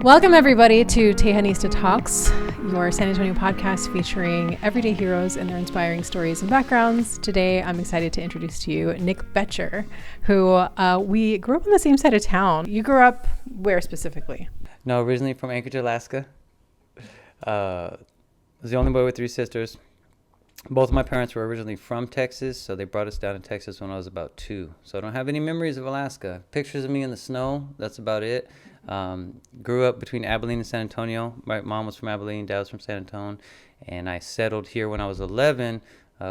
Welcome, everybody, to Tejanista Talks, your San Antonio podcast featuring everyday heroes and their inspiring stories and backgrounds. Today, I'm excited to introduce to you Nick Betcher, who we grew up on the same side of town. You grew up where specifically? No, originally from Anchorage, Alaska. I was the only boy with three sisters. Both of my parents were originally from Texas, so they brought us down to Texas when I was about 2. So I don't have any memories of Alaska. Pictures of me in the snow, that's about it. Grew up between Abilene and San Antonio. My mom was from Abilene, dad was from San Antonio. And I settled here when I was 11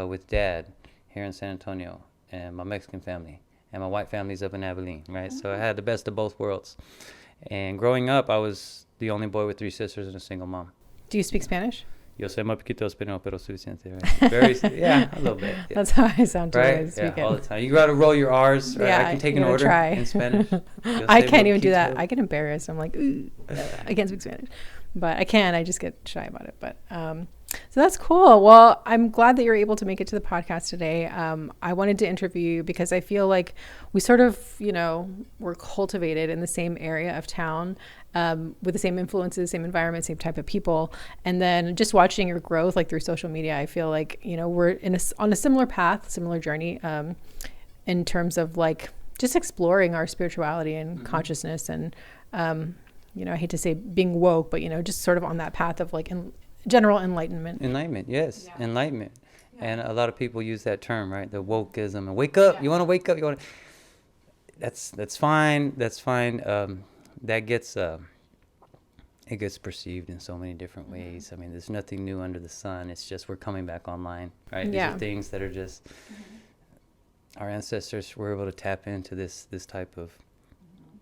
with dad here in San Antonio and my Mexican family. And my white family's up in Abilene, right? So I had the best of both worlds. And growing up, I was the only boy with 3 sisters and a single mom. Do you speak Spanish? Yo sé muy poquito español, pero suficiente, right? Yeah, a little bit. Yeah. That's how I sound too. Right? Yeah, all the time. You got to roll your R's, right? Yeah, I can take an order try. In Spanish. I can't even do that. I get embarrassed. I'm like, ooh, I can't speak Spanish. But I can. I just get shy about it. But so that's cool. Well, I'm glad that you're able to make it to the podcast today. I wanted to interview you because I feel like we sort of, were cultivated in the same area of town with the same influences, same environment, same type of people. And then just watching your growth, like through social media, I feel like, we're on a similar path, similar journey in terms of like just exploring our spirituality and consciousness and, I hate to say being woke, but, just sort of on that path of like general enlightenment. Enlightenment, yes. Yeah. Enlightenment. Yeah. And a lot of people use that term, right? The wokeism. And wake up. Yeah. You want to wake up. That's fine. That's fine. That gets it gets perceived in so many different ways. I mean, there's nothing new under the sun. It's just we're coming back online, right? Yeah. These are things that are just our ancestors were able to tap into this type of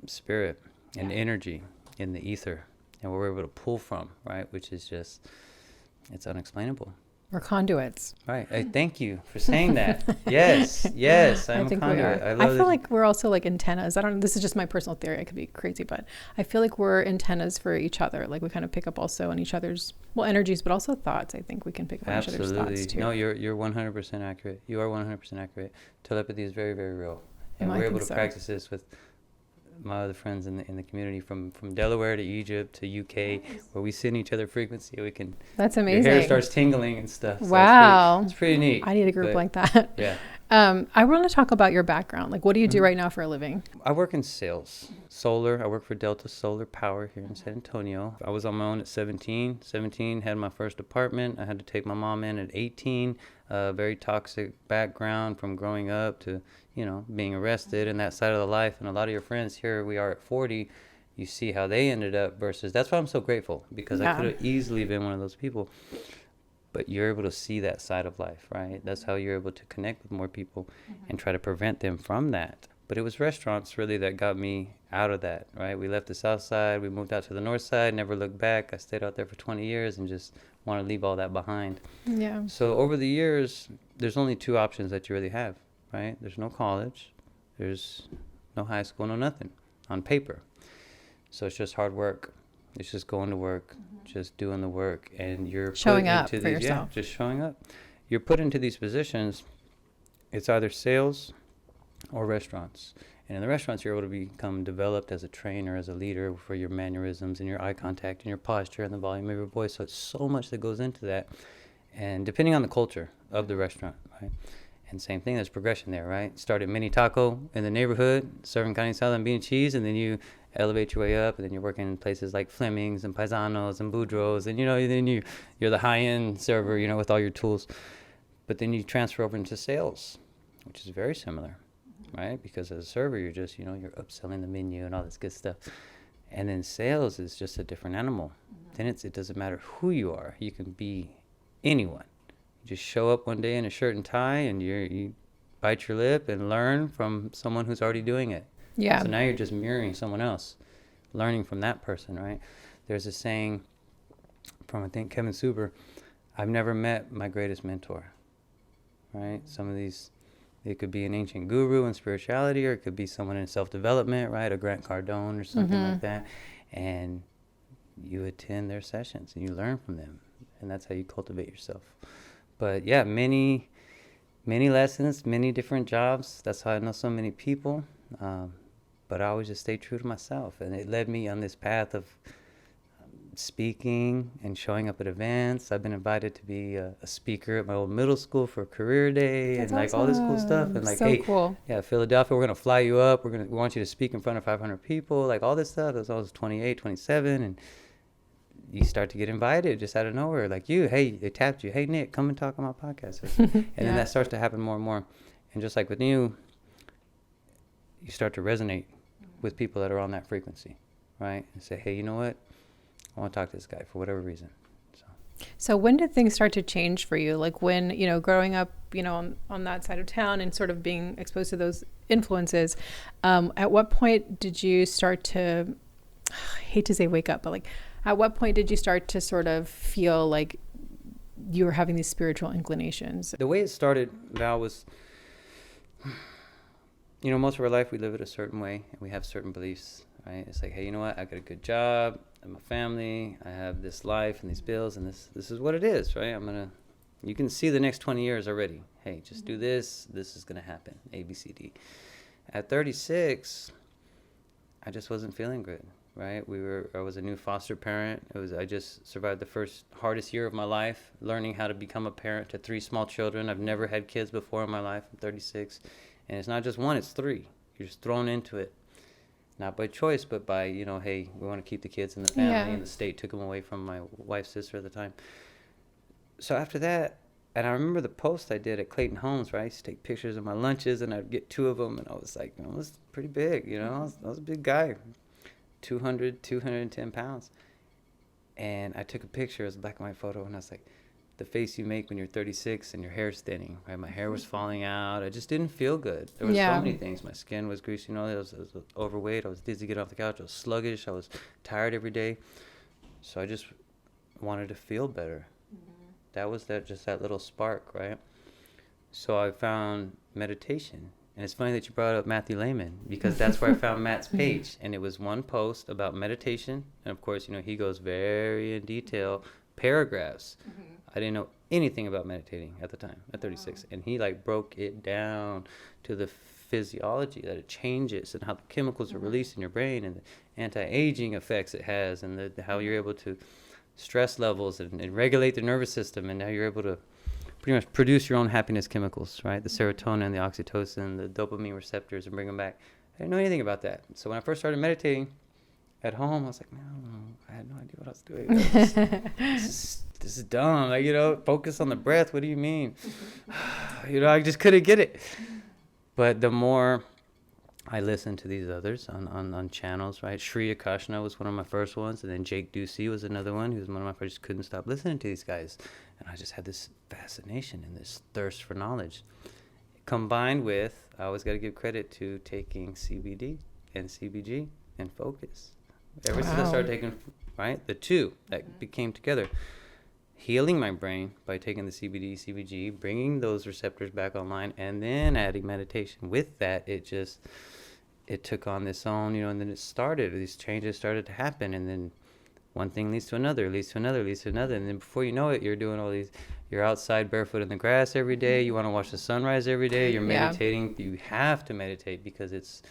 spirit and energy in the ether, and we're able to pull from, right? Which is just, it's unexplainable. We're conduits. Right. Thank you for saying that. Yes. I'm a conduit. I feel like we're also like antennas. This is just my personal theory. I could be crazy, but I feel like we're antennas for each other. Like we kind of pick up also on each other's, energies, but also thoughts. I think we can pick up on each other's thoughts too. No, you're 100% accurate. You are 100% accurate. Telepathy is very, very real. And we're able to practice this with my other friends in the community from Delaware to Egypt to UK, where we send each other frequency. We can. That's amazing. Your hair starts tingling and stuff. So wow, it's pretty neat. I need a group like that. Yeah. I want to talk about your background. Like, what do you do right now for a living? I work in sales, solar. I work for Delta Solar Power here in San Antonio. I was on my own at 17. 17, had my first apartment. I had to take my mom in at 18. Very toxic background from growing up to, being arrested and that side of the life. And a lot of your friends here, we are at 40, you see how they ended up versus, that's why I'm so grateful, because I could have easily been one of those people. But you're able to see that side of life, right? That's how you're able to connect with more people and try to prevent them from that. But it was restaurants really that got me out of that, right? We left the south side, we moved out to the north side, never looked back. I stayed out there for 20 years and just want to leave all that behind. Yeah. So over the years, there's only 2 options that you really have, right? There's no college, there's no high school, no nothing on paper. So it's just hard work. It's just going to work, just doing the work, and you're showing up for yourself. Yeah, just showing up. You're put into these positions. It's either sales or restaurants. And in the restaurants, you're able to become developed as a trainer, as a leader for your mannerisms and your eye contact and your posture and the volume of your voice. So it's so much that goes into that. And depending on the culture of the restaurant, right? And same thing, there's progression there, right? Start at Mini Taco in the neighborhood, serving carne asada and bean and cheese, and then you elevate your way up, and then you're working in places like Fleming's and Paisanos and Boudreaux's, and then you're the high-end server, with all your tools. But then you transfer over into sales, which is very similar, right? Because as a server, you're just, you're upselling the menu and all this good stuff. And then sales is just a different animal. Then it doesn't matter who you are. You can be anyone. You just show up one day in a shirt and tie, and you bite your lip and learn from someone who's already doing it. Yeah. So now you're just mirroring someone else, learning from that person, right? There's a saying from, I think, Kevin Suber, I've never met my greatest mentor, right? Some of these, it could be an ancient guru in spirituality, or it could be someone in self-development, right? A Grant Cardone or something like that. And you attend their sessions and you learn from them. And that's how you cultivate yourself. But yeah, many lessons, many different jobs. That's how I know so many people. But I always just stay true to myself. And it led me on this path of speaking and showing up at events. I've been invited to be a speaker at my old middle school for a career day. That's and like all this cool stuff. And like, so hey, cool. yeah, Philadelphia, we're going to fly you up. We want you to speak in front of 500 people. Like all this stuff. I was 28, 27. And you start to get invited just out of nowhere. Like hey, they tapped you. Hey, Nick, come and talk on my podcast. And then that starts to happen more and more. And just like with you start to resonate with people that are on that frequency, right? And say, hey, you know what? I want to talk to this guy for whatever reason. So when did things start to change for you? Like when, growing up, on that side of town and sort of being exposed to those influences, at what point did you start to, I hate to say wake up, but like, at what point did you start to sort of feel like you were having these spiritual inclinations? The way it started, Val, was, most of our life we live it a certain way and we have certain beliefs, right? It's like, hey, you know what? I got a good job, I have a family, I have this life and these bills, and this is what it is, right? You can see the next 20 years already. Hey, just do this is going to happen, A, B, C, D. At 36, I just wasn't feeling good, right? I was a new foster parent. I just survived the first hardest year of my life, learning how to become a parent to 3 small children. I've never had kids before in my life. I'm 36. And it's not just 1, it's 3. You're just thrown into it. Not by choice, but by, hey, we want to keep the kids in the family. Yeah. And the state took them away from my wife's sister at the time. So after that, and I remember the post I did at Clayton Homes, right? I used to take pictures of my lunches, and I'd get 2 of them, and I was like, I was pretty big, I was a big guy, 210 pounds. And I took a picture, it was a black and white photo, and I was like, the face you make when you're 36 and your hair's thinning, right? My hair was falling out. I just didn't feel good. There was so many things. My skin was greasy. I was overweight. I was dizzy getting off the couch. I was sluggish. I was tired every day. So I just wanted to feel better. Mm-hmm. That was just that little spark, right? So I found meditation. And it's funny that you brought up Matthew Lehman, because that's where I found Matt's page. And it was one post about meditation. And of course, he goes very in detail, paragraphs. Mm-hmm. I didn't know anything about meditating at the time, at 36. Wow. And he broke it down to the physiology, that it changes and how the chemicals are released in your brain and the anti-aging effects it has, and how you're able to stress levels and regulate the nervous system, and how you're able to pretty much produce your own happiness chemicals, right? The serotonin, the oxytocin, the dopamine receptors, and bring them back. I didn't know anything about that. So when I first started meditating at home, I was like, no, I had no idea what I was doing. This is dumb. Focus on the breath. What do you mean? I just couldn't get it. But the more I listened to these others on channels, right? Sri Akashna was one of my first ones, and then Jake Ducey was another one. He was one of my first. I just couldn't stop listening to these guys. And I just had this fascination and this thirst for knowledge. Combined with, I always got to give credit to taking CBD and CBG and focus. Ever since I started taking, right, the 2 that became together. Healing my brain by taking the CBD, CBG, bringing those receptors back online, and then adding meditation. With that, it took on this own, and then these changes started to happen, and then one thing leads to another, leads to another, leads to another, and then before you know it, you're doing all these, you're outside barefoot in the grass every day, you want to watch the sunrise every day, you're meditating, you have to meditate because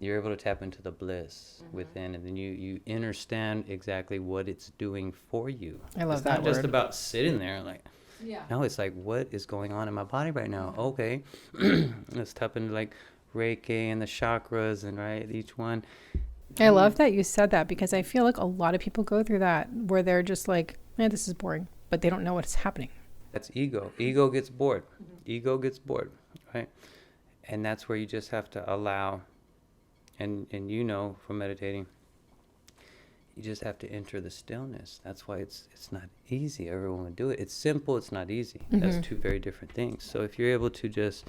you're able to tap into the bliss within, and then you understand exactly what it's doing for you. I love that word. It's not just about sitting there no, it's like, what is going on in my body right now? Okay, let's tap into Reiki and the chakras, and right, each one. I love that you said that, because I feel like a lot of people go through that where they're just like, this is boring, but they don't know what's happening. That's ego. Ego gets bored. Ego gets bored, right? And that's where you just have to allow. And from meditating, you just have to enter the stillness. That's why it's not easy. Everyone would do it. It's simple. It's not easy. Mm-hmm. That's 2 very different things. So if you're able to just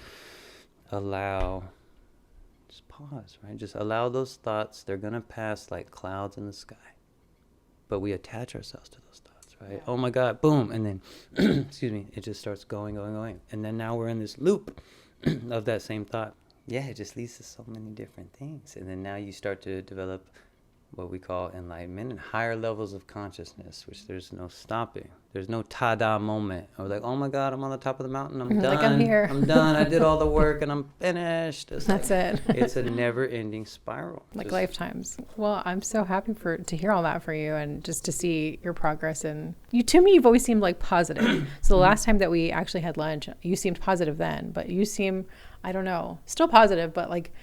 allow, just pause, right? Just allow those thoughts. They're going to pass like clouds in the sky. But we attach ourselves to those thoughts, right? Yeah. Oh my God, boom. And then, excuse me, it just starts going. And then now we're in this loop of that same thought. Yeah, it just leads to so many different things. And then now you start to develop what we call enlightenment and higher levels of consciousness, which there's no stopping. There's no ta-da moment. Or like, oh my God, I'm on the top of the mountain. I'm done. Like, I'm here. I'm done. I did all the work and I'm finished. That's it. It's a never-ending spiral. Like lifetimes. Well, I'm so happy to hear all that for you, and just to see your progress. And to me, you've always seemed like positive. So the last time that we actually had lunch, you seemed positive then, but you seem, I don't know, still positive, but like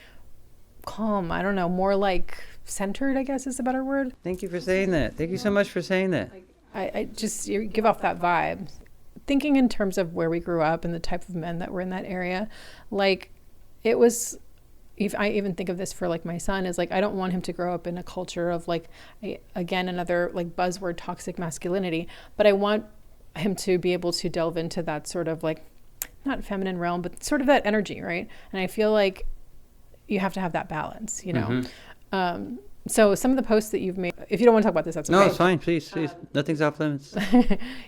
calm. I don't know, more like centered, I guess is a better word. Thank you for saying that. Thank you so much for saying that. I just, you give off that vibe. Thinking in terms of where we grew up and the type of men that were in that area, like it was, if I even think of this for like my son, is like, I don't want him to grow up in a culture of like, again, another like buzzword, toxic masculinity, but I want him to be able to delve into that sort of like, not feminine realm, but sort of that energy, right? And I feel like you have to have that balance, you know? Mm-hmm. So some of the posts that you've made, if you don't want to talk about this, that's okay. No, it's fine. Please. Nothing's off limits.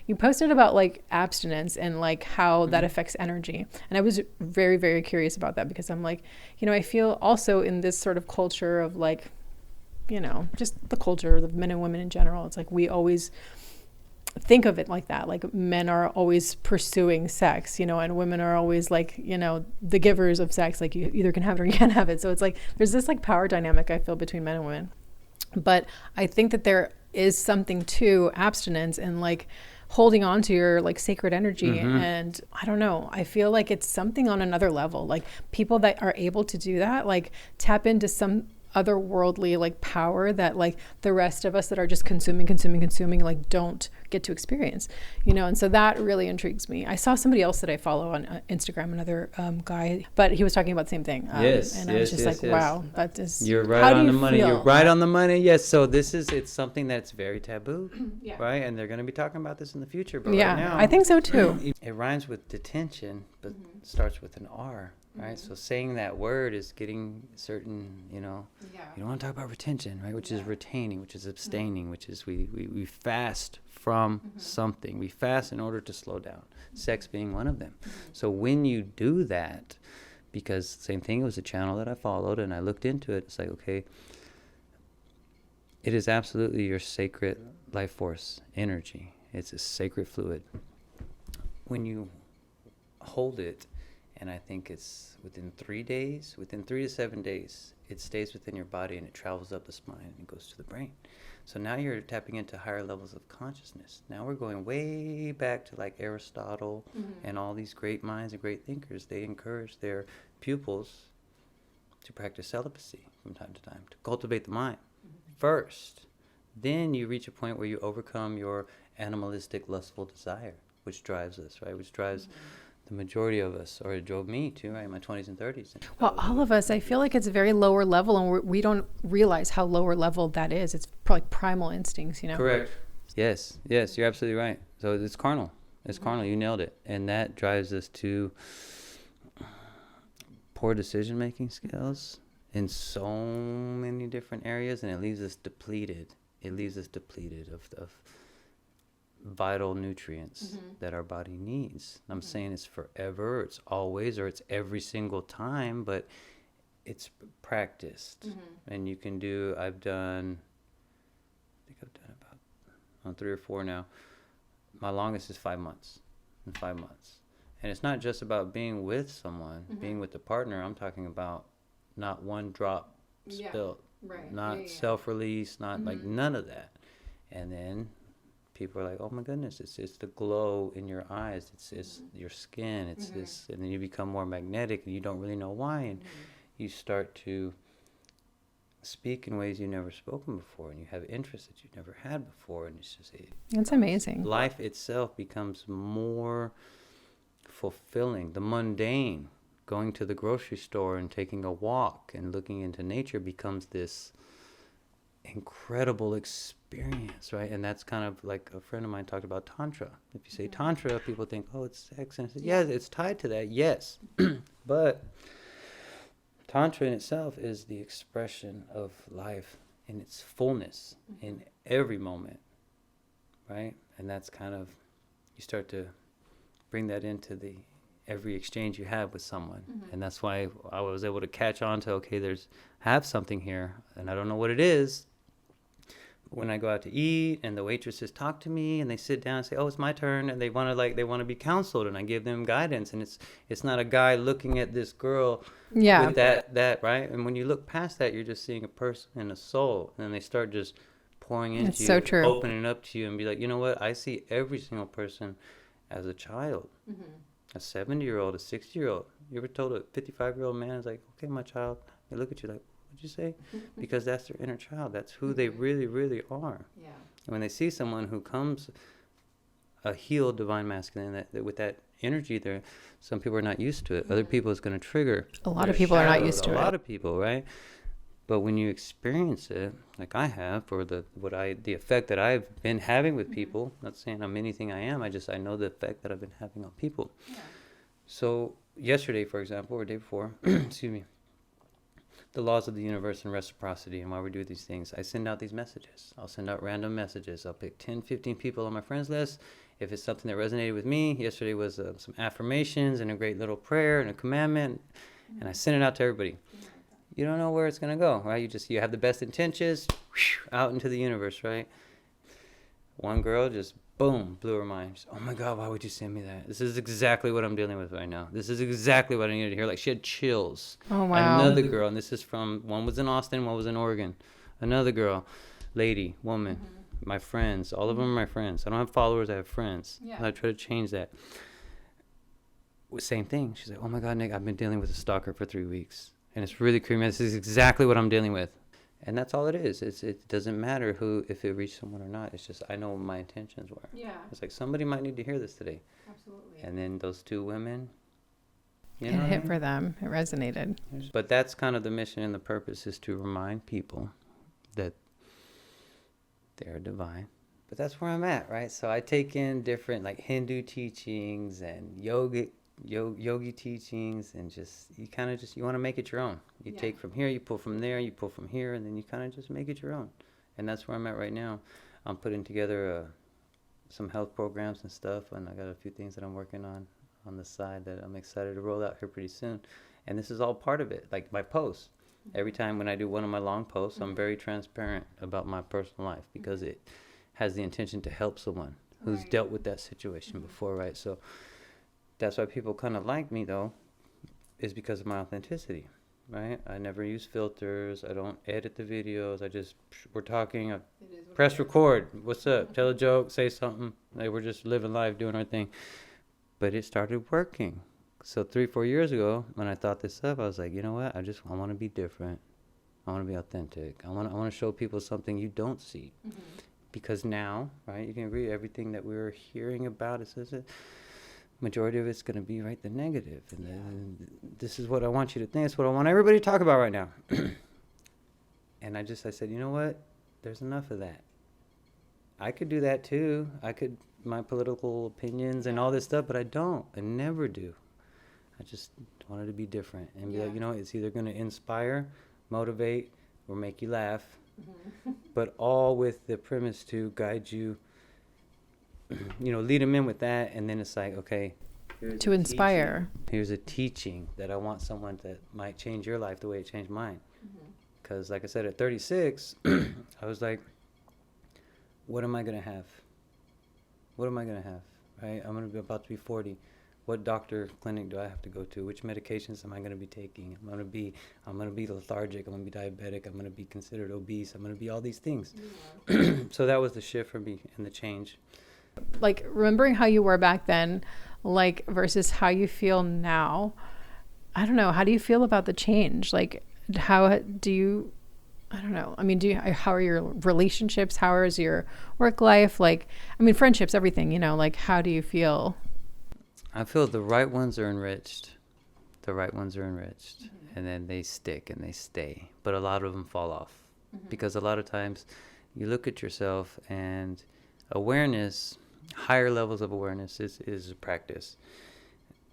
You posted about like abstinence and like how that affects energy. And I was very, very curious about that, because I'm like, I feel also in this sort of culture of like, just the culture of men and women in general. It's like we always think of it like that. Like men are always pursuing sex, and women are always like, the givers of sex. Like you either can have it or you can't have it. So it's like, there's this like power dynamic I feel between men and women. But I think that there is something to abstinence and like holding on to your like sacred energy. And I don't know, I feel like it's something on another level. Like people that are able to do that, like tap into some otherworldly like power that like the rest of us that are just consuming like don't get to experience, and so that really intrigues me. I saw somebody else that I follow on Instagram, another guy, but he was talking about the same thing. I was just wow, that is, you're right on the money. You're right on the money. Yes. So it's something that's very taboo, right? And they're going to be talking about this in the future. But right now, I think so too. It rhymes with detention, but starts with an R. Right, so saying that word is getting certain, you don't want to talk about retention, right? Which is retaining, which is abstaining, which is we fast from something. We fast in order to slow down. Sex being one of them. So when you do that, because same thing, it was a channel that I followed and I looked into it. It's like, okay, it is absolutely your sacred life force energy. It's a sacred fluid. When you hold it, and I think it's within 3 to 7 days, it stays within your body and it travels up the spine and goes to the brain. So now you're tapping into higher levels of consciousness. Now we're going way back to like Aristotle and all these great minds and great thinkers. They encourage their pupils to practice celibacy from time to time, to cultivate the mind first. Then you reach a point where you overcome your animalistic, lustful desire, which drives us, right? Which drives the majority of us, or it drove me too, right, in my 20s and 30s. Well, all of us, I feel like it's a very lower level, and we don't realize how lower level that is. It's probably primal instincts, Correct. Yes, you're absolutely right. So it's carnal. It's carnal. You nailed it. And that drives us to poor decision-making skills in so many different areas, and it leaves us depleted. It leaves us depleted of vital nutrients that our body needs. I'm saying it's forever, it's always, or it's every single time, but it's practiced. And you can do, I think I've done about 3 or 4 now. My longest is 5 months. In 5 months. And it's not just about being with someone, being with a partner. I'm talking about not one drop spilled, not self-release, not like none of that. And then people are like, oh my goodness, it's the glow in your eyes, it's your skin, it's this, and then you become more magnetic and you don't really know why, and you start to speak in ways you've never spoken before, and you have interests that you've never had before, and it's amazing. Life itself becomes more fulfilling. The mundane, going to the grocery store and taking a walk and looking into nature, becomes this incredible experience, right? And that's kind of like a friend of mine talked about Tantra. If you say Tantra, people think, oh, it's sex. And I said, yeah, it's tied to that, yes. But Tantra in itself is the expression of life in its fullness in every moment, right? And that's kind of, you start to bring that into every exchange you have with someone. And that's why I was able to catch on to, okay, have something here, and I don't know what it is, when I go out to eat and the waitresses talk to me and they sit down and say, oh, it's my turn, and they want to be counseled, and I give them guidance, and it's not a guy looking at this girl with that right. And when you look past that, you're just seeing a person and a soul, and they start just pouring into you, so true. opening up to you, and be like, you know what, I see every single person as a child. A 70-year-old, a 60-year-old. You ever told a 55-year-old man, is like, okay, my child, they look at you like, what'd you say? Because that's their inner child. That's who they really, really are. Yeah. And when they see someone who comes a healed divine masculine, that with that energy there, some people are not used to it. Other people it's going to trigger. A lot of people are not used to it. A lot of people, right? But when you experience it, like I have, or the effect that I've been having with people, not saying I'm anything I am, I know the effect that I've been having on people. Yeah. So yesterday, for example, or day before, excuse me, the laws of the universe and reciprocity, and why we do these things, I send out these messages. I'll send out random messages. I'll pick 10, 15 people on my friends list. If it's something that resonated with me, yesterday was some affirmations and a great little prayer and a commandment, and I send it out to everybody. You don't know where it's going to go, right? You have the best intentions, out into the universe, right? One girl just, boom, blew her mind. She's, oh my God, why would you send me that? This is exactly what I'm dealing with right now. This is exactly what I needed to hear. Like, she had chills. Oh, wow. Another girl, and this is from, one was in Austin, one was in Oregon. Another girl, lady, woman, my friends, all of them are my friends. I don't have followers, I have friends. Yeah. I try to change that. Same thing. She's like, oh my God, Nick, I've been dealing with a stalker for 3 weeks. And it's really creepy. This is exactly what I'm dealing with. And that's all it is. It doesn't matter if it reached someone or not. It's just I know what my intentions were. Yeah. It's like somebody might need to hear this today. Absolutely. And then those two women, it hit for them. It resonated. But that's kind of the mission and the purpose, is to remind people that they're divine. But that's where I'm at, right? So I take in different like Hindu teachings and yogi teachings, and you want to make it your own. You take from here, you pull from there, you pull from here, and then you kind of just make it your own. And that's where I'm at right now. I'm putting together some health programs and stuff, and I got a few things that I'm working on the side that I'm excited to roll out here pretty soon. And this is all part of it, like my posts. Every time when I do one of my long posts, I'm very transparent about my personal life, because it has the intention to help someone who's dealt with that situation before, right? So that's why people kind of like me, though, is because of my authenticity, right? I never use filters. I don't edit the videos. We're talking, I press record. What's up? Tell a joke, say something. Like, we're just living life, doing our thing. But it started working. So 3-4 years ago, when I thought this up, I was like, you know what? I want to be different. I want to be authentic. I want to show people something you don't see. Because now, right, you can read everything that we're hearing about. It says it. Majority of it's going to be the negative, and then this is what I want you to think. It's what I want everybody to talk about right now. And I said, you know what? There's enough of that. I could do that too. My political opinions and all this stuff, but I don't. I never do. I just wanted to be different and be like, it's either going to inspire, motivate, or make you laugh, but all with the premise to guide you. Lead them in with that, and then it's like, okay, to inspire. Here's a teaching that I want someone that might change your life the way it changed mine. Because, like I said, at 36, I was like, what am I going to have? What am I going to have? Right? I'm going to be about to be 40. What doctor clinic do I have to go to? Which medications am I going to be taking? I'm going to be lethargic. I'm going to be diabetic. I'm going to be considered obese. I'm going to be all these things. So that was the shift for me and the change. Like, remembering how you were back then, like, versus how you feel now, I don't know. How do you feel about the change? Like, how do you, I don't know. I mean, how are your relationships? How is your work life? Like, I mean, friendships, everything, like, how do you feel? I feel the right ones are enriched. The right ones are enriched. And then they stick and they stay. But a lot of them fall off. Because a lot of times you look at yourself, and awareness, higher levels of awareness is a practice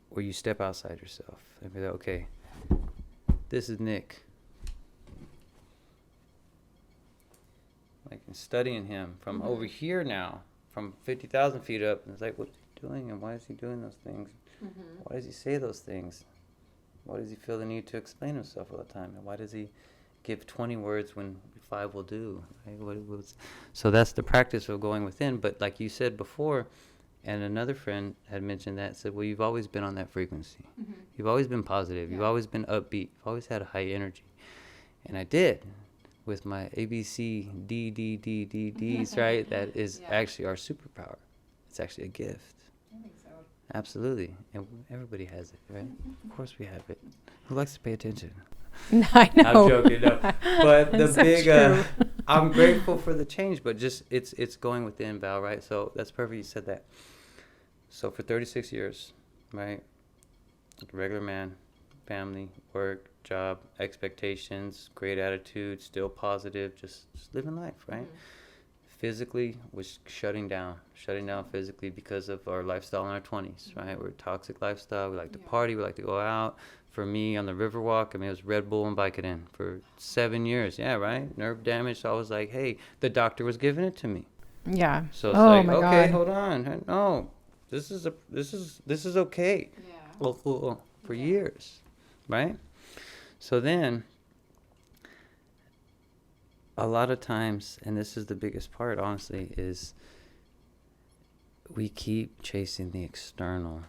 where you step outside yourself and be like, okay, this is Nick. Like, studying him from over here now, from 50,000 feet up, and it's like, what's he doing, and why is he doing those things? Why does he say those things? Why does he feel the need to explain himself all the time? And why does he give 20 words when 5 will do. Right? So that's the practice of going within. But like you said before, and another friend had mentioned that, said, well, you've always been on that frequency. Mm-hmm. You've always been positive. Yeah. You've always been upbeat. You've always had a high energy. And I did with my ABC, Ds, right? That is actually our superpower. It's actually a gift. I think so. Absolutely. And everybody has it, right? Of course we have it. Who likes to pay attention? No, I know. I'm joking, no. But the big, I'm grateful for the change, but just it's going within, Val, right? So that's perfect you said that. So for 36 years, right? Regular man, family, work, job, expectations, great attitude, still positive, just living life, right? Mm-hmm. Physically was shutting down physically because of our lifestyle in our 20s, right? We're a toxic lifestyle. We like to party. We like to go out. For me, on the Riverwalk, I mean, it was Red Bull and Vicodin for 7 years. Yeah, right? Nerve damage. So I was like, hey, the doctor was giving it to me. Yeah. So it's like, okay, God. Hold on. No, this is okay. Yeah. Well, for years, right? So then, a lot of times, and this is the biggest part, honestly, is we keep chasing the external.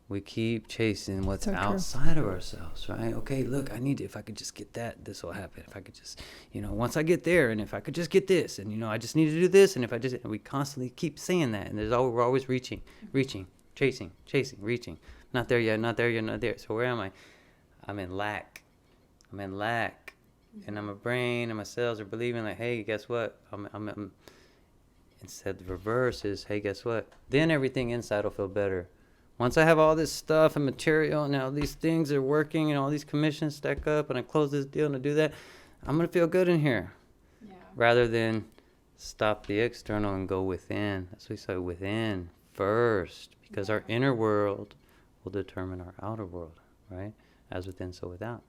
We keep chasing what's outside of ourselves, right? Okay, look, if I could just get that, this will happen. If I could just, once I get there, and if I could just get this, and, I just need to do this, and if I just, and we constantly keep saying that, and we're always reaching, chasing, reaching. Not there yet, not there. So where am I? I'm in lack. And my brain and my cells are believing like, hey, guess what? I'm instead the reverse is, hey, guess what? Then everything inside will feel better. Once I have all this stuff and material and all these things are working and all these commissions stack up and I close this deal and I do that, I'm going to feel good in here. Yeah. Rather than stop the external and go within. That's what we say, within first. Because our inner world will determine our outer world, right? As within, so without.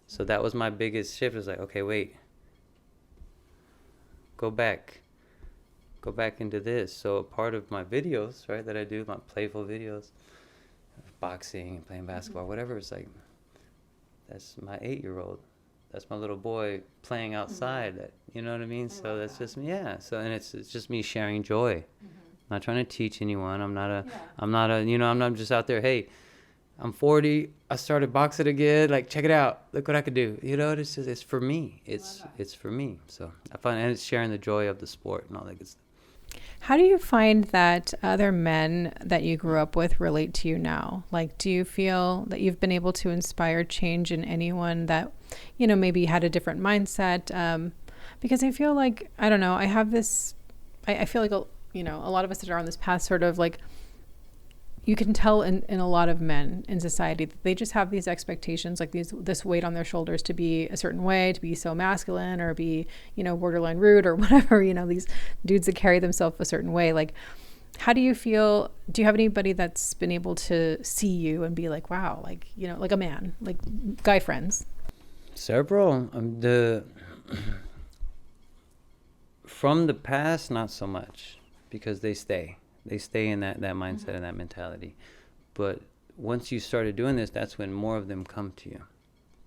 So that was my biggest shift. It was like, okay, wait. Go back into this. So part of my videos, right, that I do, my playful videos, boxing and playing basketball, whatever, it's like, that's my 8-year-old. That's my little boy playing outside. That, you know what I mean? So that's just me, yeah. So, and it's just me sharing joy. I'm not trying to teach anyone. I'm not just out there, hey, I'm 40. I started boxing again. Like, check it out. Look what I could do. It's for me. It's for me. So I find, and it's sharing the joy of the sport and all that good stuff. How do you find that other men that you grew up with relate to you now? Like, do you feel that you've been able to inspire change in anyone that, maybe had a different mindset? Because I feel like, I don't know, I have this, I feel like, a lot of us that are on this path sort of like, you can tell in a lot of men in society that they just have these expectations, like this weight on their shoulders to be a certain way, to be so masculine or be, borderline rude or whatever, these dudes that carry themselves a certain way. Like, how do you feel? Do you have anybody that's been able to see you and be like, wow, like, like a man, like guy friends? Several. From the past, not so much, because they stay in that mindset and that mentality. But once you started doing this, that's when more of them come to you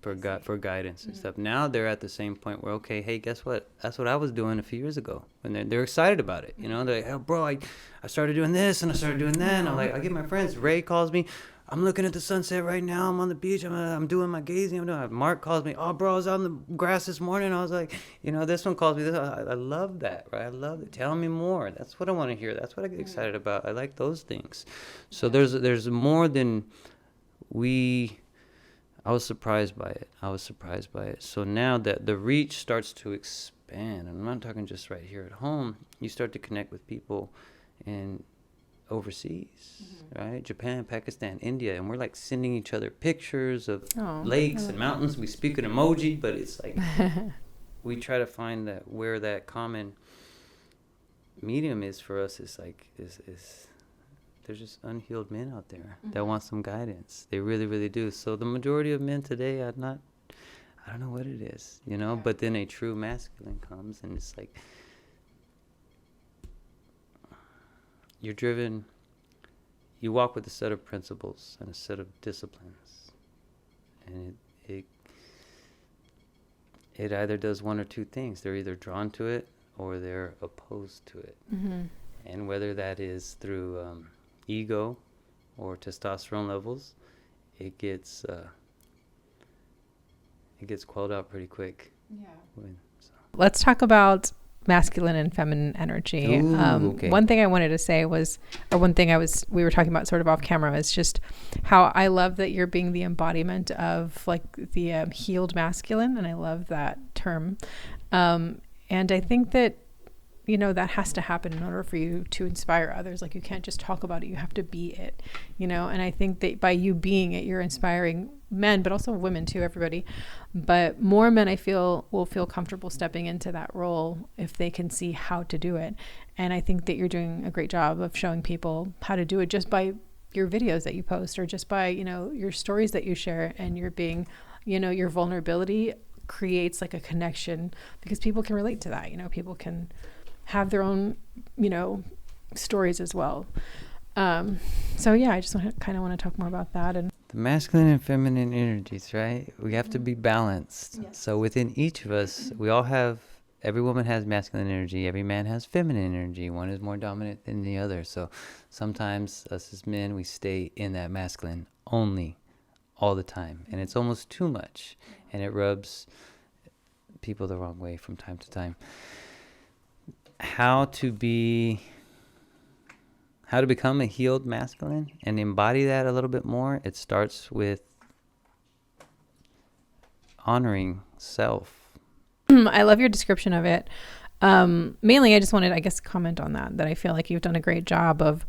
for guidance and stuff. Now they're at the same point where, okay, hey, guess what? That's what I was doing a few years ago. And they're excited about it. They're like, oh, bro, I started doing this and I started doing that. And I'm like, I get my friends. Ray calls me. I'm looking at the sunset right now. I'm on the beach. I'm doing my gazing. Mark calls me. Oh, bro, I was out on the grass this morning. I was like, this one calls me. I love that, right? I love it. Tell me more. That's what I want to hear. That's what I get excited about. I like those things. So there's more than I was surprised by it. So now that the reach starts to expand, and I'm not talking just right here at home, you start to connect with people in overseas, right? Japan, Pakistan, India, and we're like sending each other pictures of lakes and mountains. We speak an emoji, but it's like we try to find that where that common medium is for us. Is like is there's just unhealed men out there that want some guidance. They really, really do. So the majority of men today I don't know what it is, but then a true masculine comes and it's like, you're driven, you walk with a set of principles and a set of disciplines. And it either does one or two things. They're either drawn to it or they're opposed to it. Mm-hmm. And whether that is through ego or testosterone levels, it gets quelled out pretty quick. Yeah. So. Let's talk about masculine and feminine energy. Ooh, okay. One thing I wanted to say was, or one thing we were talking about sort of off camera, is just how I love that you're being the embodiment of like the healed masculine. And I love that term. And I think that, you know, that has to happen in order for you to inspire others. Like, you can't just talk about it, you have to be it, you know? And I think that by you being it, you're inspiring men, but also women too, everybody. But more men, I feel, will feel comfortable stepping into that role if they can see how to do it. And I think that you're doing a great job of showing people how to do it just by your videos that you post, or just by, you know, your stories that you share, and you're being, you know, your vulnerability creates like a connection, because people can relate to that. You know, people can have their own, you know, stories as well. So yeah, I just kind of want to talk more about that. And the masculine and feminine energies, right? We have to be balanced. Yes. So within each of us, we all have, every woman has masculine energy, every man has feminine energy. One is more dominant than the other. So sometimes us as men, we stay in that masculine only all the time. And it's almost too much. And it rubs people the wrong way from time to time. How to become a healed masculine and embody that a little bit more. It starts with honoring self. I love your description of it. Mainly, I just wanted, I guess, comment on that I feel like you've done a great job of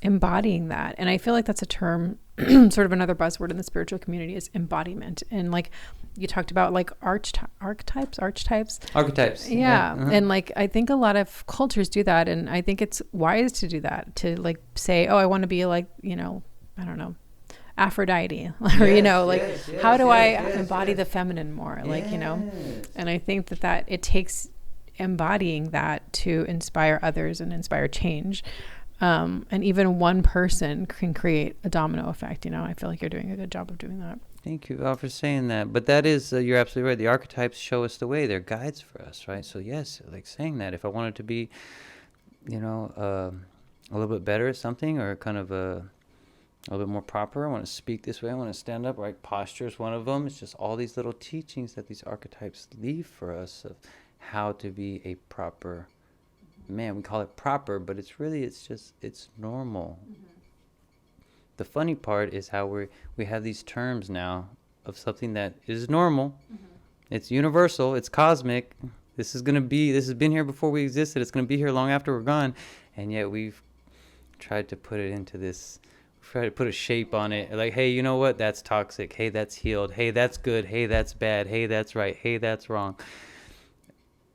embodying that. And I feel like that's a term, sort of another buzzword in the spiritual community, is embodiment. And like you talked about, like archetypes. Yeah. Uh-huh. And like, I think a lot of cultures do that. And I think it's wise to do that, to like say, oh, I want to be like, you know, I don't know, Aphrodite, or, you know, like, how do I embody the feminine more? Like, you know, and I think that it takes embodying that to inspire others and inspire change. And even one person can create a domino effect. You know, I feel like you're doing a good job of doing that. Thank you all for saying that. But that is, you're absolutely right. The archetypes show us the way. They're guides for us, right? So yes, like saying that, if I wanted to be, you know, a little bit better at something, or kind of a little bit more proper, I want to speak this way, I want to stand up, right? Posture is one of them. It's just all these little teachings that these archetypes leave for us of how to be a proper man. We call it proper, but it's normal. Mm-hmm. The funny part is how we have these terms now of something that is normal. Mm-hmm. It's universal. It's cosmic. This has been here before we existed. It's going to be here long after we're gone. And yet we've tried to put it into this, try to put a shape on it. Like, hey, you know what? That's toxic. Hey, that's healed. Hey, that's good. Hey, that's bad. Hey, that's right. Hey, that's wrong.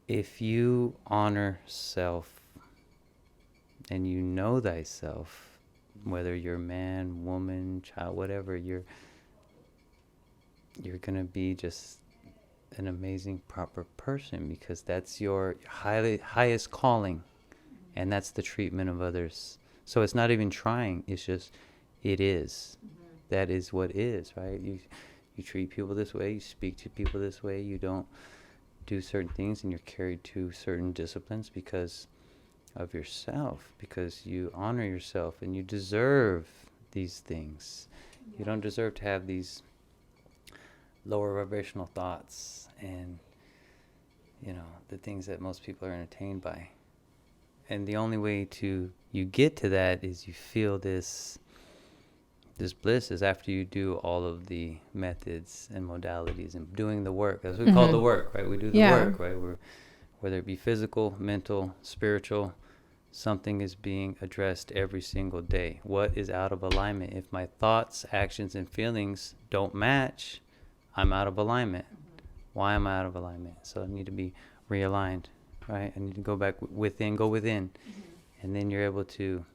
If you honor self and you know thyself, whether you're man, woman, child, whatever, you're going to be just an amazing, proper person, because that's your highest calling, and that's the treatment of others. So it's not even trying, it's just, it is. Mm-hmm. That is what is, right? You treat people this way, you speak to people this way, you don't do certain things, and you're carried to certain disciplines because of yourself, because you honor yourself and you deserve these things. Yeah. You don't deserve to have these lower vibrational thoughts and, you know, the things that most people are entertained by. And the only way you get to that is you feel this bliss is after you do all of the methods and modalities and doing the work. That's what we call the work, right? We do the work, right? Whether it be physical, mental, spiritual, something is being addressed every single day. What is out of alignment? If my thoughts, actions, and feelings don't match, I'm out of alignment. Why am I out of alignment? So I need to be realigned, right? I need to go back within, and then you're able to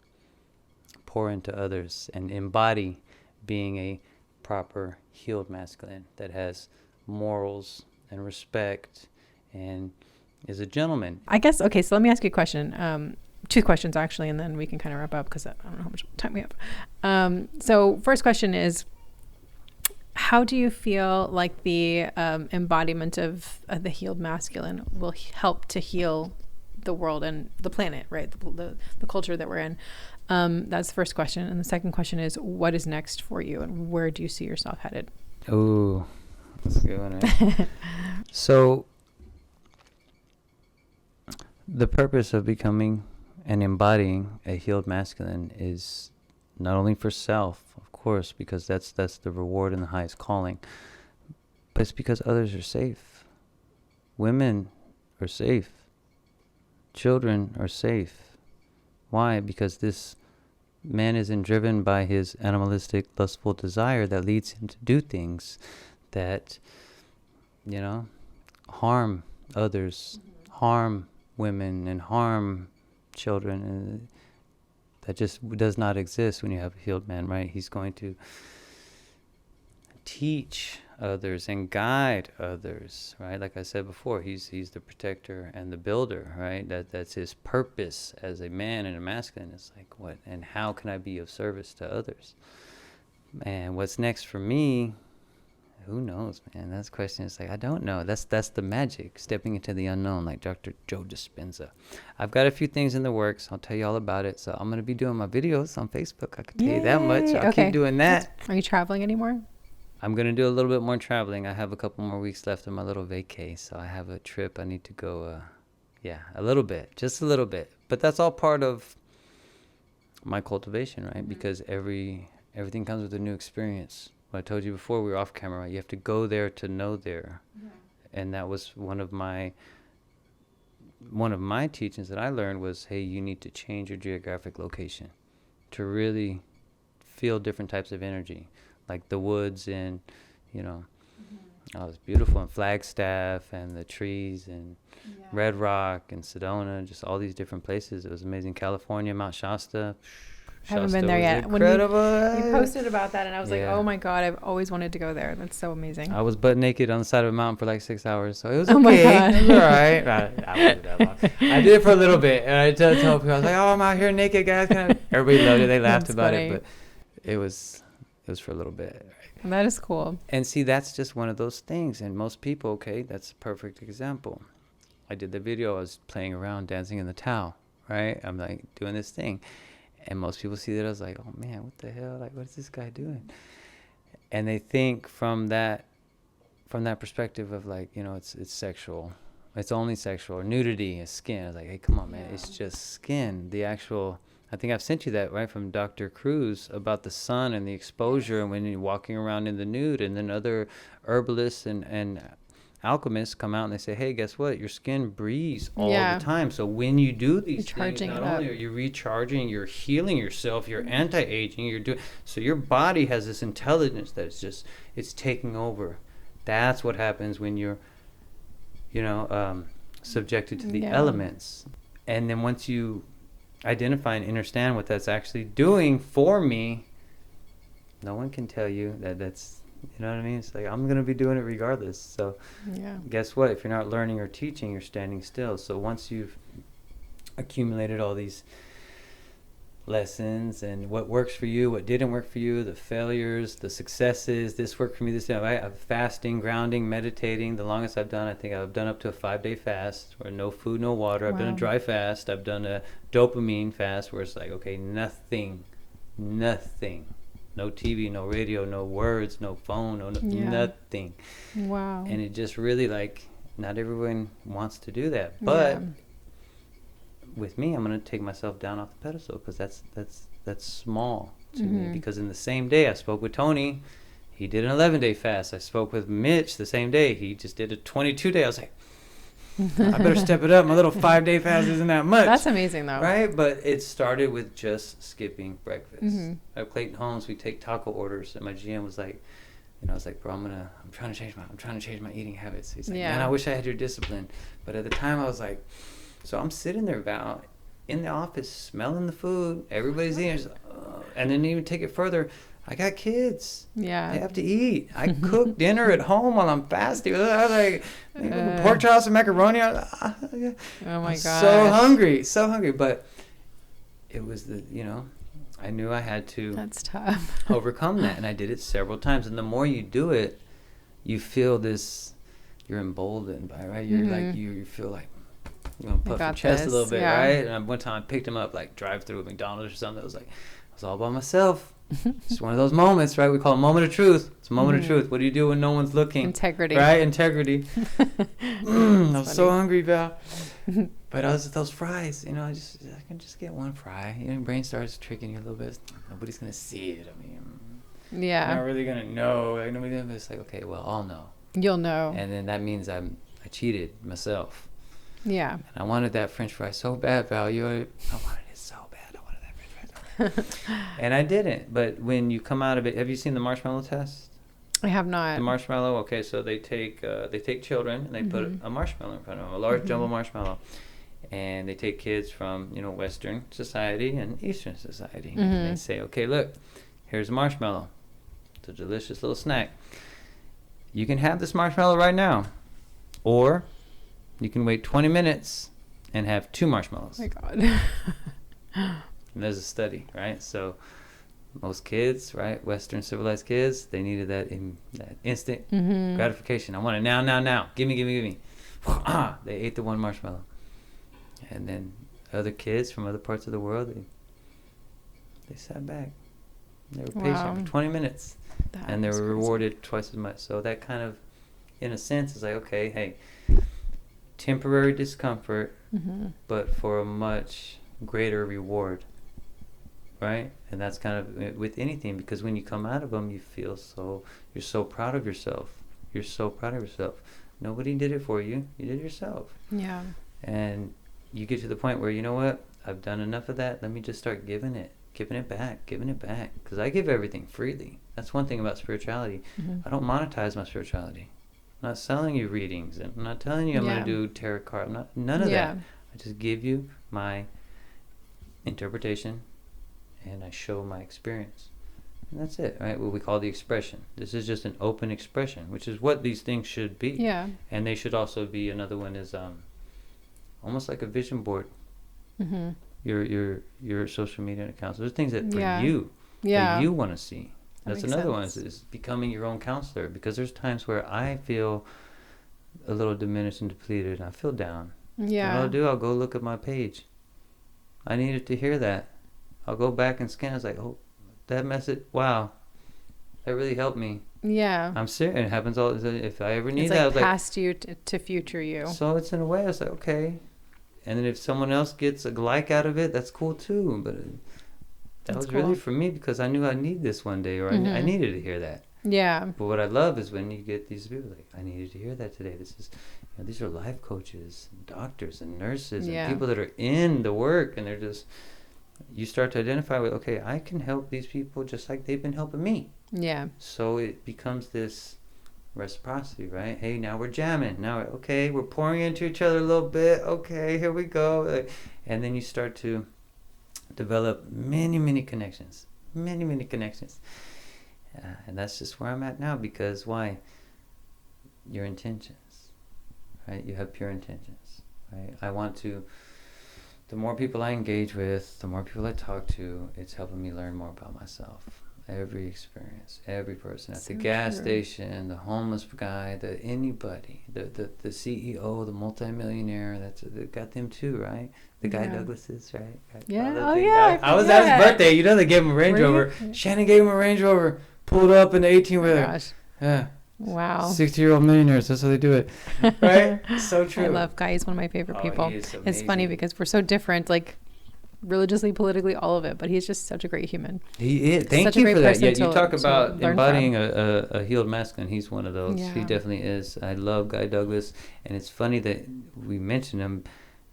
pour into others and embody being a proper healed masculine that has morals and respect and is a gentleman. I guess, okay, so let me ask you a question. Two questions actually, and then we can kind of wrap up because I don't know how much time we have. So first question is, how do you feel like the embodiment of the healed masculine will help to heal the world and the planet, right? The culture that we're in. That's the first question. And the second question is, what is next for you and where do you see yourself headed? Oh, that's a good one, right? So the purpose of becoming and embodying a healed masculine is not only for self, of course, because that's the reward and the highest calling, but it's because others are safe. Women are safe. Children are safe. Why? Because this man isn't driven by his animalistic, lustful desire that leads him to do things that, harm others, harm women, and harm children. And that just does not exist when you have a healed man, right? He's going to teach others and guide others, right? Like I said before, he's the protector and the builder, right? That's his purpose as a man and a masculine. It's like, what and how can I be of service to others? And what's next for me? Who knows, man? That's the question. It's like, I don't know. That's the magic, stepping into the unknown, like Dr. Joe Dispenza. I've got a few things in the works. I'll tell you all about it. So I'm going to be doing my videos on Facebook. I can tell you that much. I'll keep doing that. Are you traveling anymore? I'm going to do a little bit more traveling. I have a couple more weeks left of my little vacay. So I have a trip I need to go, a little bit, just a little bit. But that's all part of my cultivation, right? Mm-hmm. Because everything comes with a new experience. I told you before we were off camera, right? You have to go there to know there. Yeah. And that was one of my teachings that I learned was, hey, you need to change your geographic location to really feel different types of energy, like the woods and, oh, it's beautiful in Flagstaff and the trees and Red Rock and Sedona, just all these different places. It was amazing. California, Mount Shasta. I haven't been there yet. Incredible. When you posted about that, and I was like, oh my God, I've always wanted to go there. That's so amazing. I was butt naked on the side of a mountain for like 6 hours, so it was okay. Oh my God. It was all right. I wouldn't do that long. I did it for a little bit, and I told people, I was like, oh, I'm out here naked, guys. Everybody loved it. They laughed about it, but it was for a little bit. Right? That is cool. And see, that's just one of those things. And most people, okay, that's a perfect example. I did the video. I was playing around, dancing in the towel, right? I'm like doing this thing. And most people see that I was like, oh man, what the hell? Like, what is this guy doing? And they think from that perspective of like, it's sexual. It's only sexual. Or nudity is skin. I was like, hey, come on, man. It's just skin. The actual, I think I've sent you that, right, from Dr. Cruz about the sun and the exposure and when you're walking around in the nude. And then other herbalists and alchemists come out and they say, hey, guess what? Your skin breathes all the time. So when you do these things, not only are you recharging, you're healing yourself, you're anti-aging, you're doing, so your body has this intelligence that's just, it's taking over. That's what happens when you're, subjected to the elements. And then once you identify and understand what that's actually doing for me, no one can tell you that's, you know what I mean? It's like, I'm going to be doing it regardless. So guess what? If you're not learning or teaching, you're standing still. So once you've accumulated all these lessons and what works for you, what didn't work for you, the failures, the successes, this worked for me, this didn't, right? Fasting, grounding, meditating. The longest I've done, I think I've done up to a 5-day fast where no food, no water. I've done a dry fast. I've done a dopamine fast where it's like, okay, nothing. No TV, no radio, no words, no phone, nothing. Wow. And it just really, like, not everyone wants to do that. But with me, I'm going to take myself down off the pedestal because that's small to me. Because in the same day, I spoke with Tony. He did an 11-day fast. I spoke with Mitch the same day. He just did a 22-day. I was like, I better step it up. My little 5-day fast isn't that much. That's amazing, though. Right? But it started with just skipping breakfast. At Clayton Homes, we take taco orders, and my GM was like, I was like, bro, I'm trying to change my eating habits. He's like, man, I wish I had your discipline. But at the time, I was like, so I'm sitting there, Val, in the office, smelling the food. Everybody's eating. And then even take it further. I got kids. Yeah. I have to eat. I cook dinner at home while I'm fasting. I was like, pork chops and macaroni. Oh my God. So hungry. But it was I knew I had to That's tough. overcome that, and I did it several times. And the more you do it, you feel this. You're emboldened by it, right. You're like you feel like you know puff your chest a little bit, right. And one time I picked him up like drive through McDonald's or something. I was all by myself. It's one of those moments, right? We call it a moment of truth. It's a moment of truth. What do you do when no one's looking? Integrity. Right? Integrity. I was so hungry, Val. But I was those fries, you know, I can just get one fry. You know, your brain starts tricking you a little bit. Nobody's going to see it. I mean, yeah. you're not really going to know. Like, nobody's gonna, it's like, okay, well, I'll know. You'll know. And then that means I cheated myself. Yeah. And I wanted that French fry so bad, Val. I wanted it so bad. I wanted that French fry. And I didn't. But when you come out of it, have you seen the marshmallow test? I have not. The marshmallow. Okay, so they take children and they put a marshmallow in front of them, a large jumbo marshmallow, and they take kids from Western society and Eastern society, and they say, okay, look, here's a marshmallow. It's a delicious little snack. You can have this marshmallow right now, or you can wait 20 minutes and have 2 marshmallows. Oh my God. And there's a study, right? So most kids, right, Western civilized kids, they needed that instant gratification. I want it now. Give me. They ate the one marshmallow. And then other kids from other parts of the world, they sat back. They were patient for 20 minutes. And they were rewarded twice as much. So that kind of, in a sense, is like, okay, hey, temporary discomfort, but for a much greater reward. Right? And that's kind of with anything, because when you come out of them, you feel you're so proud of yourself. You're so proud of yourself. Nobody did it for you. You did it yourself. Yeah. And you get to the point where, you know what? I've done enough of that. Let me just start giving it back. Because I give everything freely. That's one thing about spirituality. I don't monetize my spirituality. I'm not selling you readings. I'm not telling you I'm going to do tarot card. None of that. I just give you my interpretation, and I show my experience. And that's it, right? What we call the expression. This is just an open expression, which is what these things should be. Yeah. And they should also be, another one is almost like a vision board. Your social media accounts. There's things that for you, that you want to see. That's another one is becoming your own counselor, because there's times where I feel a little diminished and depleted, and I feel down. Yeah. What I'll do, I'll go look at my page. I needed to hear that. I'll go back and scan. I was like, oh, that message, wow, that really helped me. Yeah. I'm serious. It happens all. If I ever need it's that, I like was past you to future you. So it's in a way, I was like, okay. And then if someone else gets a like out of it, that's cool too. But that was really for me, because I knew I need this one day, or I needed to hear that. Yeah. But what I love is when you get these people like, I needed to hear that today. This is, these are life coaches, and doctors, and nurses, and people that are in the work, and they're just. You start to identify with, okay, I can help these people just like they've been helping me. Yeah. So it becomes this reciprocity, right? Hey, now we're jamming. Now, okay, we're pouring into each other a little bit. Okay, here we go. And then you start to develop many connections. Many connections. And that's just where I'm at now, because why? Your intentions, right? You have pure intentions, right? I want to... The more people I engage with, the more people I talk to, it's helping me learn more about myself. Every experience, every person at the gas station, the homeless guy, anybody, the CEO, the multimillionaire, they got them too, right? The guy Douglases, right? I was at his birthday. They gave him a Range Rover. Shannon gave him a Range Rover, pulled up in the 18-wheeler. Yeah. Wow. 60-year-old millionaires. That's how they do it. Right? So true. I love Guy. He's one of my favorite people. It's funny because we're so different, like religiously, politically, all of it. But he's just such a great human. He is. Thank you for that. Yeah, you talk about embodying a healed masculine. He's one of those. He definitely is. I love Guy Douglas. And it's funny that we mention him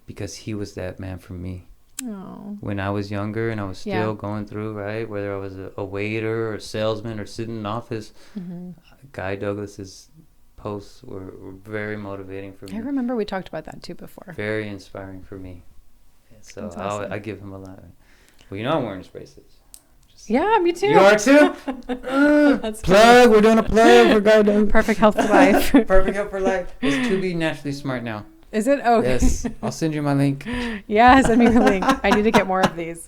because he was that man for me. Oh. When I was younger and I was still going through, right, whether I was a waiter or a salesman or sitting in office, Guy Douglas's posts were very motivating for me. I remember we talked about that too before. Very inspiring for me. So awesome. I give him a lot. Well, I'm wearing his bracelets. Yeah, me too. You are too? Plug. Funny. We're doing a plug for Guy Douglas. Perfect Health for Life. Perfect Health for Life. It's to be naturally smart now. Is it? Okay. Yes. I'll send you my link. Yeah, send me your link. I need to get more of these.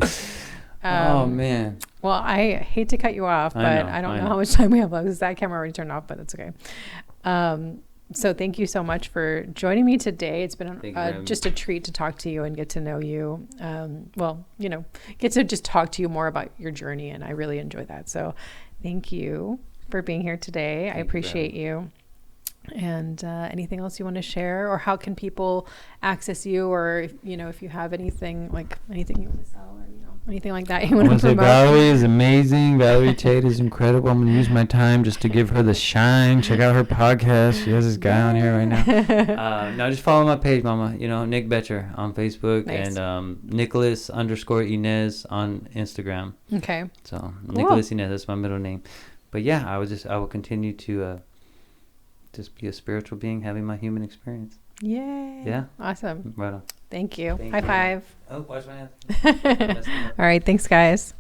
Oh man. Well, I hate to cut you off, but I don't know how much time we have left because that camera already turned off, but that's okay. So thank you so much for joining me today. It's been just a treat to talk to you and get to know you. Well, you know, get to just talk to you more about your journey, and I really enjoy that. So thank you for being here today. I appreciate you. And anything else you want to share, or how can people access you, or if you have anything you want to sell, or anything like that you want to promote? Valerie is amazing. Valerie Tate is incredible. I'm going to use my time just to give her the shine. Check out her podcast. She has this guy on here right now. No, just follow my page, Mama. Nick Betcher on Facebook. Nice. And Nicholas_Inez on Instagram. Okay. So cool. Nicholas Inez, that's my middle name. But yeah, I will continue to just be a spiritual being having my human experience. Yay. Yeah. Awesome. Right on. Thank you. High five. Oh, wash my hands. All right. Thanks, guys.